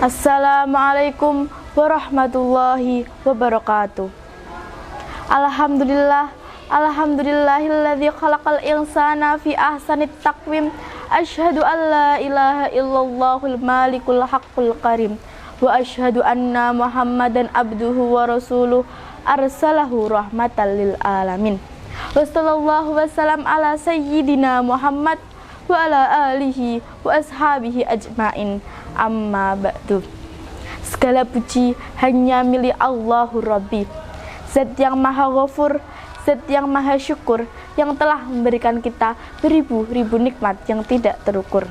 Assalamualaikum warahmatullahi wabarakatuh. Alhamdulillahilladzi khalaqal insana fi ahsanit taqwim. Asyhadu an la ilaha illallahul malikul haqqul karim. Wa asyhadu anna Muhammadan abduhu wa rasuluh arsalahu rahmatan lil alamin. Wa sallallahu wasallam ala sayyidina Muhammad wa ala alihi wa ashabihi ajmain. Amma ba'du. Segala puji hanya milik Allahu Rabbi, Zat yang maha ghafur, Zat yang maha syukur, yang telah memberikan kita beribu-ribu nikmat yang tidak terukur.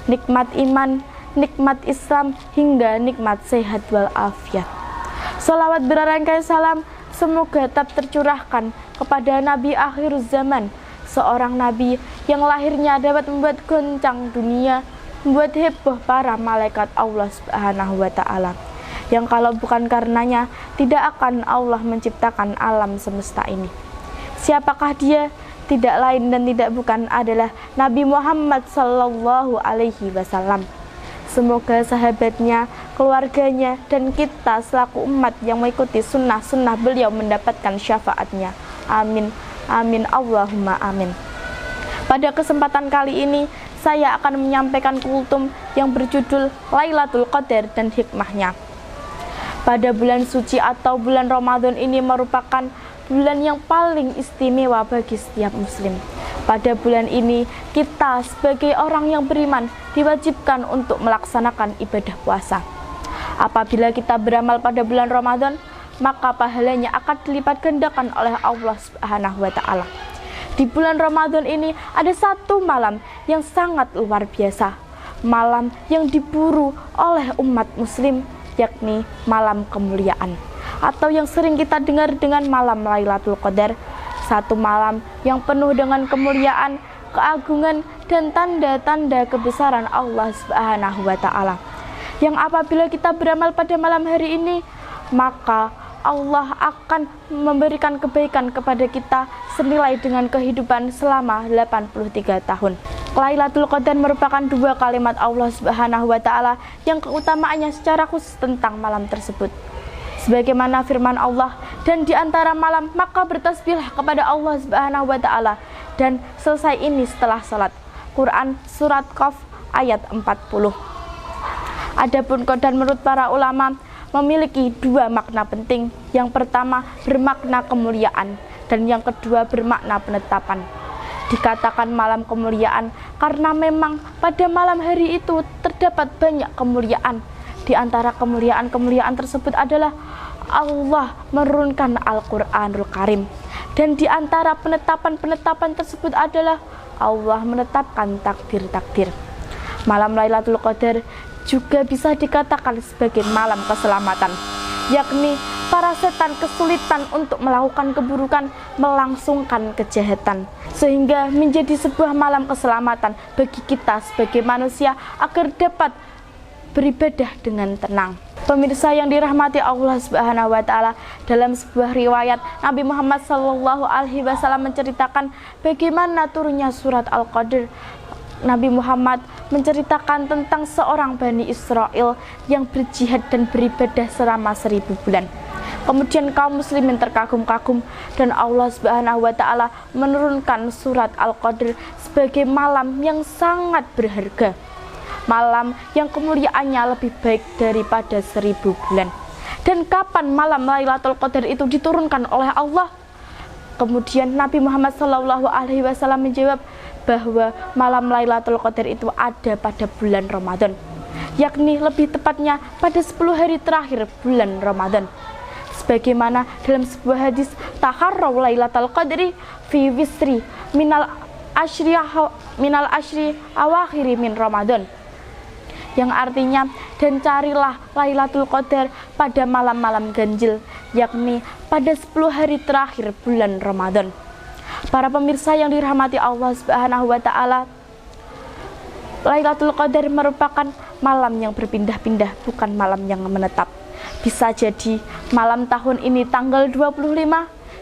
Nikmat iman, nikmat Islam, hingga nikmat sehat walafiat. Salawat berarangkai salam semoga tetap tercurahkan kepada Nabi akhir zaman, seorang Nabi yang lahirnya dapat membuat goncang dunia, membuat heboh para malaikat Allah Subhanahu wa ta'ala, yang kalau bukan karenanya tidak akan Allah menciptakan alam semesta ini. Siapakah dia? Tidak lain dan tidak bukan adalah Nabi Muhammad sallallahu alaihi wasallam. Semoga sahabatnya, keluarganya, dan kita selaku umat yang mengikuti sunnah-sunnah beliau mendapatkan syafaatnya. Amin, amin, Allahumma amin. Pada kesempatan kali ini saya akan menyampaikan kultum yang berjudul Lailatul Qadar dan hikmahnya. Pada bulan suci atau bulan Ramadan ini merupakan bulan yang paling istimewa bagi setiap muslim. Pada bulan ini kita sebagai orang yang beriman diwajibkan untuk melaksanakan ibadah puasa. Apabila kita beramal pada bulan Ramadan, maka pahalanya akan dilipat gandakan oleh Allah Subhanahu wa ta'ala. Di bulan Ramadan ini ada satu malam yang sangat luar biasa, malam yang diburu oleh umat muslim, yakni malam kemuliaan, atau yang sering kita dengar dengan malam Lailatul Qadar. Satu malam yang penuh dengan kemuliaan, keagungan, dan tanda-tanda kebesaran Allah Subhanahu wa ta'ala, yang apabila kita beramal pada malam hari ini, maka Allah akan memberikan kebaikan kepada kita senilai dengan kehidupan selama 83 tahun. Lailatul Qadar merupakan dua kalimat Allah Subhanahu wa ta'ala yang keutamaannya secara khusus tentang malam tersebut. Sebagaimana firman Allah, dan di antara malam maka bertasbihlah kepada Allah Subhanahu wa ta'ala, dan selesai ini setelah salat. Quran surat Qaf ayat 40. Adapun Qadar menurut para ulama memiliki dua makna penting. Yang pertama bermakna kemuliaan, dan yang kedua bermakna penetapan. Dikatakan malam kemuliaan karena memang pada malam hari itu terdapat banyak kemuliaan. Di antara kemuliaan-kemuliaan tersebut adalah Allah menurunkan Al-Quranul Karim, dan di antara penetapan-penetapan tersebut adalah Allah menetapkan takdir-takdir. Malam Lailatul Qadar juga bisa dikatakan sebagai malam keselamatan, yakni para setan kesulitan untuk melakukan keburukan, melangsungkan kejahatan, sehingga menjadi sebuah malam keselamatan bagi kita sebagai manusia agar dapat beribadah dengan tenang. Pemirsa yang dirahmati Allah Subhanahu wa ta'ala, dalam sebuah riwayat Nabi Muhammad sallallahu alaihi wasallam menceritakan bagaimana turunnya surat Al-Qadr. Nabi Muhammad menceritakan tentang seorang Bani Israel yang berjihad dan beribadah selama 1000 bulan. Kemudian kaum muslimin terkagum-kagum, dan Allah Subhanahu wa ta'ala menurunkan surat Al-Qadr sebagai malam yang sangat berharga, malam yang kemuliaannya lebih baik daripada 1000 bulan. Dan kapan malam Lailatul Qadar itu diturunkan oleh Allah? Kemudian Nabi Muhammad SAW menjawab bahwa malam Lailatul Qadar itu ada pada bulan Ramadan, yakni lebih tepatnya pada 10 hari terakhir bulan Ramadan. Sebagaimana dalam sebuah hadis, taharraw Lailatul Qadri fi wisri minal ashri awakhiri min Ramadan, yang artinya, dan carilah Lailatul Qadar pada malam-malam ganjil, yakni pada 10 hari terakhir bulan Ramadan. Para pemirsa yang dirahmati Allah Subhanahu wa ta'ala, Lailatul Qadar merupakan malam yang berpindah-pindah, bukan malam yang menetap. Bisa jadi malam tahun ini tanggal 25,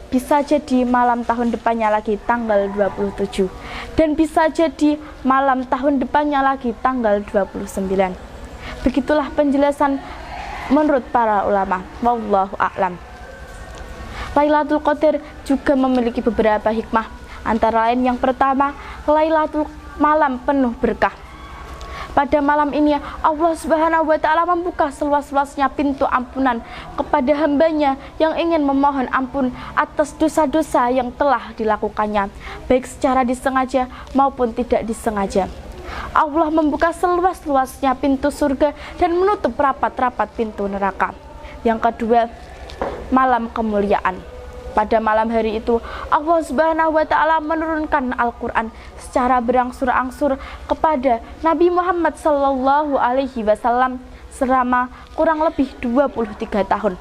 bisa jadi malam tahun depannya lagi tanggal 27, dan bisa jadi malam tahun depannya lagi tanggal 29. Begitulah penjelasan menurut para ulama. Wallahu a'lam. Lailatul Qadar juga memiliki beberapa hikmah. Antara lain yang pertama, Lailatul malam penuh berkah. Pada malam ini Allah Subhanahu wa taala membuka seluas-luasnya pintu ampunan kepada hambanya yang ingin memohon ampun atas dosa-dosa yang telah dilakukannya, baik secara disengaja maupun tidak disengaja. Allah membuka seluas-luasnya pintu surga dan menutup rapat-rapat pintu neraka. Yang kedua, malam kemuliaan. Pada malam hari itu Allah Subhanahu wa taala menurunkan Al-Qur'an secara berangsur-angsur kepada Nabi Muhammad sallallahu alaihi wasallam selama kurang lebih 23 tahun,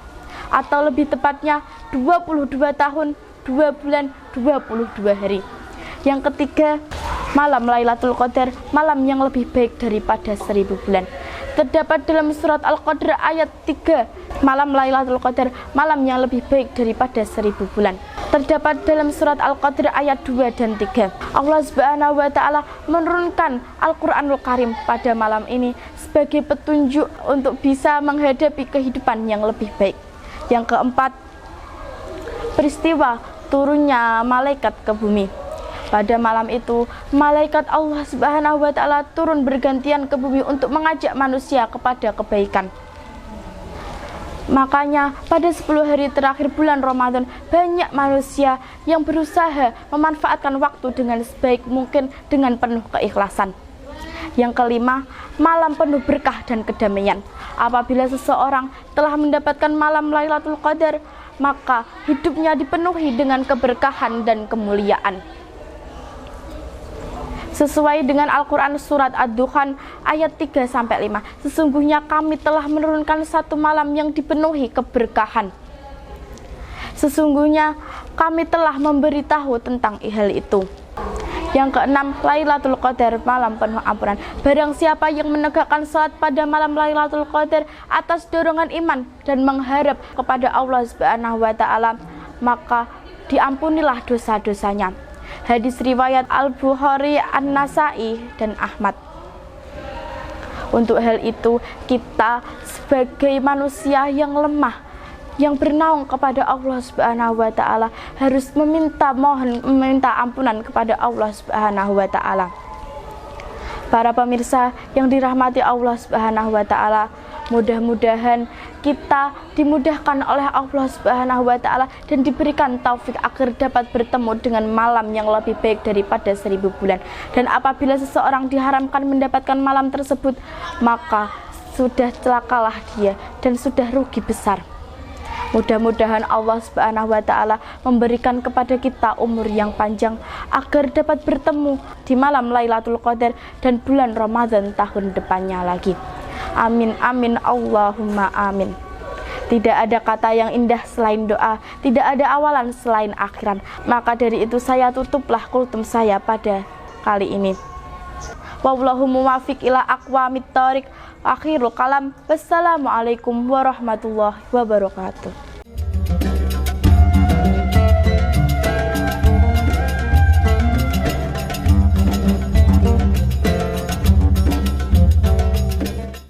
atau lebih tepatnya 22 tahun, 2 bulan, 22 hari. Yang ketiga, malam Lailatul Qadar, malam yang lebih baik daripada 1000 bulan. Terdapat dalam surat Al-Qadr ayat 3, malam Lailatul Qadar, malam yang lebih baik daripada 1000 bulan. Terdapat dalam surat Al-Qadr ayat 2 dan 3. Allah Subhanahu wa taala menurunkan Al-Qur'anul Karim pada malam ini sebagai petunjuk untuk bisa menghadapi kehidupan yang lebih baik. Yang keempat, peristiwa turunnya malaikat ke bumi. Pada malam itu, malaikat Allah Subhanahu wa taala turun bergantian ke bumi untuk mengajak manusia kepada kebaikan. Makanya pada 10 hari terakhir bulan Ramadan, banyak manusia yang berusaha memanfaatkan waktu dengan sebaik mungkin dengan penuh keikhlasan. Yang kelima, malam penuh berkah dan kedamaian. Apabila seseorang telah mendapatkan malam Lailatul Qadar, maka hidupnya dipenuhi dengan keberkahan dan kemuliaan. Sesuai dengan Al-Quran surat Ad-Dukhan ayat 3-5, sesungguhnya kami telah menurunkan satu malam yang dipenuhi keberkahan. Sesungguhnya kami telah memberitahu tentang hal itu. Yang keenam, Lailatul Qadar, malam penuh ampunan. Barang siapa yang menegakkan salat pada malam Lailatul Qadar atas dorongan iman dan mengharap kepada Allah Subhanahu wa taala, maka diampunilah dosa-dosanya. Hadis riwayat Al-Bukhari, An-Nasai, dan Ahmad. Untuk hal itu, kita sebagai manusia yang lemah, yang bernaung kepada Allah Subhanahu wa taala, harus meminta ampunan kepada Allah Subhanahu wa taala. Para pemirsa yang dirahmati Allah Subhanahu wa taala, mudah-mudahan kita dimudahkan oleh Allah Subhanahu wa taala dan diberikan taufik agar dapat bertemu dengan malam yang lebih baik daripada 1000 bulan. Dan apabila seseorang diharamkan mendapatkan malam tersebut, maka sudah celakalah dia dan sudah rugi besar. Mudah-mudahan Allah Subhanahu wa taala memberikan kepada kita umur yang panjang agar dapat bertemu di malam Lailatul Qadar dan bulan Ramadan tahun depannya lagi. Amin amin Allahumma amin. Tidak ada kata yang indah selain doa, tidak ada awalan selain akhiran. Maka dari itu saya tutuplah kultum saya pada kali ini. Wallahu muwaffiq ila aqwamit thoriq. Akhirul kalam. Wassalamualaikum warahmatullahi wabarakatuh.